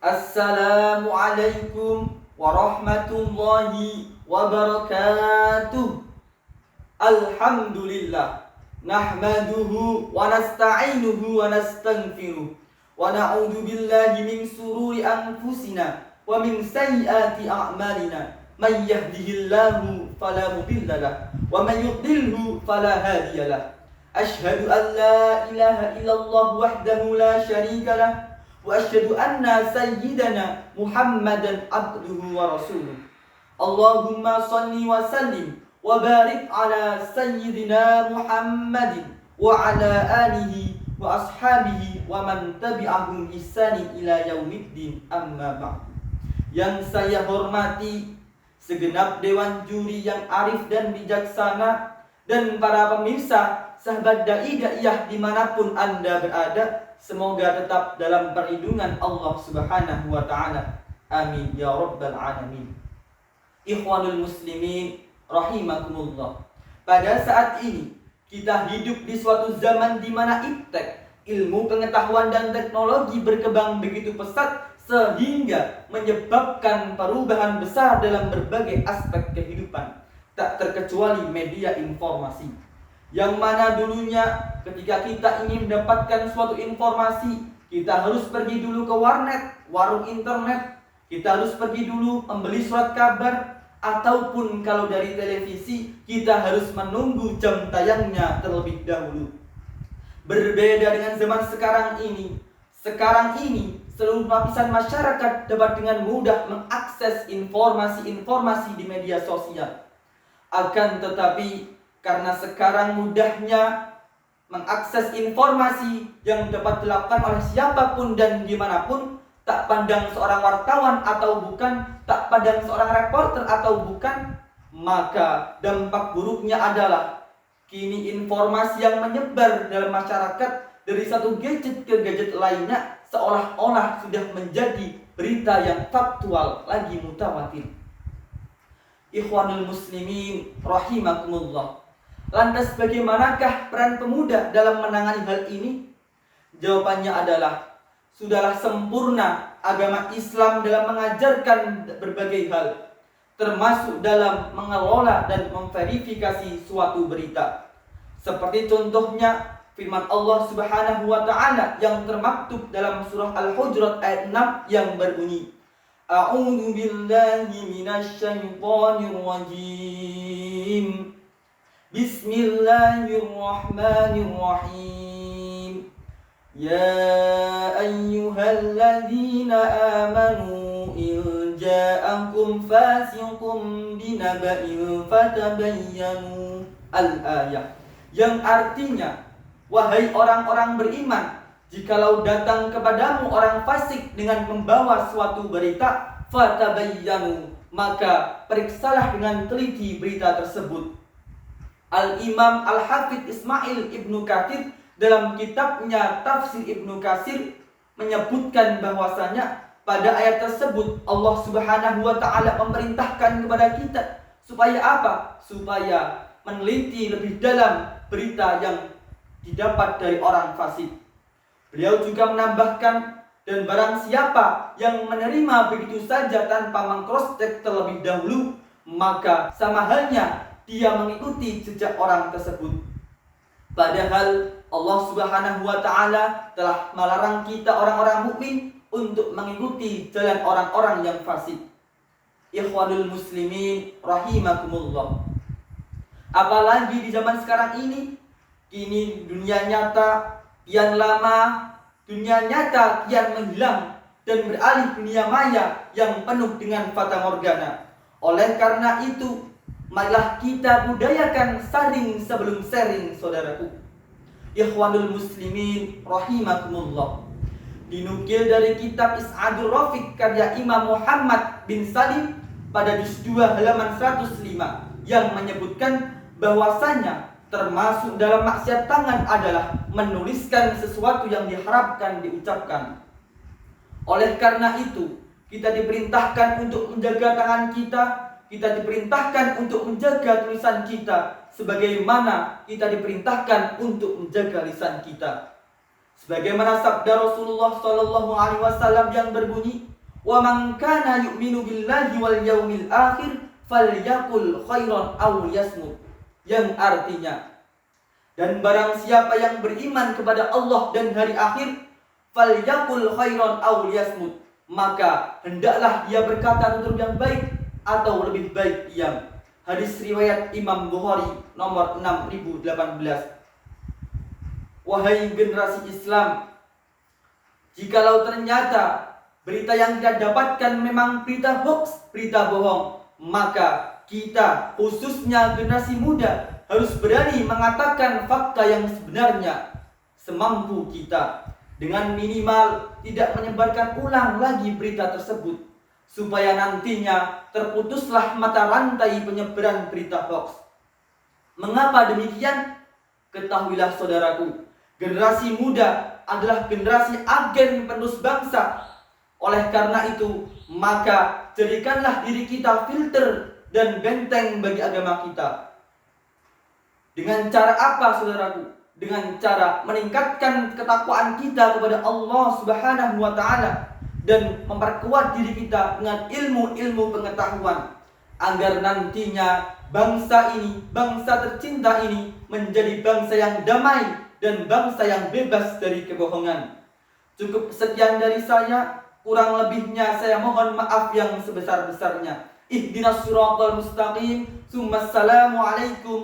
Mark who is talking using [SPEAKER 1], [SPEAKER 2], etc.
[SPEAKER 1] Assalamualaikum warahmatullahi wabarakatuh. Alhamdulillah. Nahmaduhu wa nasta'inuhu wa nastaghfiruh. Wa na'udzu billahi min sururi anfusina wa min sayyiati a'malina. May yahdihillahu fala mudilla lahu wa may yudlilhu fala hadiya lahu. Asyhadu an la ilaha illallah wahdahu la syarika lahu wa asyhadu anna sayyidana Muhammadan abduhu wa rasuluh. Allahumma salli wa sallim wa barik ala sayyidina Muhammadin wa ala alihi wa ashabihi wa man tabi'ahum ihsani ila yaumiddin, amma ba'd. Yang saya hormati segenap dewan juri yang arif dan bijaksana, dan para pemirsa sahabat dai-daiyah dimanapun Anda berada, semoga tetap dalam perlindungan Allah Subhanahu wa Ta'ala. Amin ya rabbal alamin. Ikhwanul muslimin rahimakumullah. Pada saat ini kita hidup di suatu zaman di mana iptek, ilmu pengetahuan dan teknologi berkembang begitu pesat sehingga menyebabkan perubahan besar dalam berbagai aspek kehidupan, tak terkecuali media informasi. Yang mana dulunya ketika kita ingin mendapatkan suatu informasi, kita harus pergi dulu ke warnet, warung internet, kita harus pergi dulu membeli surat kabar, ataupun kalau dari televisi kita harus menunggu jam tayangnya terlebih dahulu. Berbeda dengan zaman sekarang ini. Sekarang ini seluruh lapisan masyarakat dapat dengan mudah mengakses informasi-informasi di media sosial. Akan tetapi karena sekarang mudahnya mengakses informasi yang dapat dilakukan oleh siapapun dan dimanapun, tak pandang seorang wartawan atau bukan, tak pandang seorang reporter atau bukan, maka dampak buruknya adalah kini informasi yang menyebar dalam masyarakat dari satu gadget ke gadget lainnya seolah-olah sudah menjadi berita yang faktual lagi mutawatir. Ikhwanul muslimin rahimakumullah. Lantas bagaimanakah peran pemuda dalam menangani hal ini? Jawabannya adalah sudahlah sempurna agama Islam dalam mengajarkan berbagai hal, termasuk dalam mengelola dan memverifikasi suatu berita. Seperti contohnya firman Allah Subhanahu wa Ta'ala yang termaktub dalam surah Al-Hujurat ayat 6 yang berbunyi, A'udzu billahi minasy syaithanir rajim. Bismillahirrahmanirrahim. Ya ayyuhalladzina amanu in ja'akum fasiqun binaba'in fatabayyanu. Al-ayah. Yang artinya, wahai orang-orang beriman, jikalau datang kepadamu orang fasik dengan membawa suatu berita, fatabayyanu, maka periksalah dengan teliti berita tersebut. Al-Imam Al-Hafidh Ismail Ibnu Katsir dalam kitabnya Tafsir Ibnu Katsir menyebutkan bahwasanya pada ayat tersebut Allah Subhanahu wa Ta'ala memerintahkan kepada kita supaya apa? Supaya meneliti lebih dalam berita yang didapat dari orang fasik. Beliau juga menambahkan, dan barang siapa yang menerima begitu saja tanpa meng-cross-check terlebih dahulu, maka sama halnya dia mengikuti jejak orang tersebut. Padahal Allah Subhanahu wa Ta'ala telah melarang kita orang-orang mukmin untuk mengikuti jalan orang-orang yang fasik. Ikhwanul muslimin rahimakumullah. Apalagi di zaman sekarang ini, kini dunia nyata kian lama, dunia nyata kian menghilang dan beralih dunia maya yang penuh dengan fata morgana. Oleh karena itu, marilah kita budayakan saring sebelum sharing, saudaraku. Ikhwanul muslimin rahimakumullah. Dinukil dari kitab Is'adur Rafiq karya Imam Muhammad bin Salim pada juz 2 halaman 105 yang menyebutkan bahwasanya termasuk dalam maksiat tangan adalah menuliskan sesuatu yang diharapkan diucapkan. Oleh karena itu, kita diperintahkan untuk menjaga tangan kita diperintahkan untuk menjaga tulisan kita, sebagaimana kita diperintahkan untuk menjaga lisan kita. Sebagaimana sabda Rasulullah sallallahu alaihi wasallam yang berbunyi, "Wa man kana yu'minu billahi wal yaumil akhir falyakul khairan aw yasmut." Yang artinya, dan barang siapa yang beriman kepada Allah dan hari akhir, falyakul khairan aw yasmut, maka hendaklah ia berkata tutur yang baik atau lebih baik diam. Hadis riwayat Imam Bukhari nomor 6018. Wahai generasi Islam, jikalau ternyata berita yang kita dapatkan memang berita hoax, berita bohong, maka kita, khususnya generasi muda, harus berani mengatakan fakta yang sebenarnya semampu kita, dengan minimal tidak menyebarkan ulang lagi berita tersebut, supaya nantinya terputuslah mata rantai penyebaran berita hoax. Mengapa demikian? Ketahuilah saudaraku, generasi muda adalah generasi agen penerus bangsa. Oleh karena itu, maka jadikanlah diri kita filter dan benteng bagi agama kita. Dengan cara apa, saudaraku? Dengan cara meningkatkan ketakwaan kita kepada Allah Subhanahu wa Ta'ala dan memperkuat diri kita dengan ilmu-ilmu pengetahuan, agar nantinya bangsa ini, bangsa tercinta ini, menjadi bangsa yang damai dan bangsa yang bebas dari kebohongan. Cukup sekian dari saya, kurang lebihnya saya mohon maaf yang sebesar-besarnya. Ihdinas siratal mustaqim. Assalamualaikum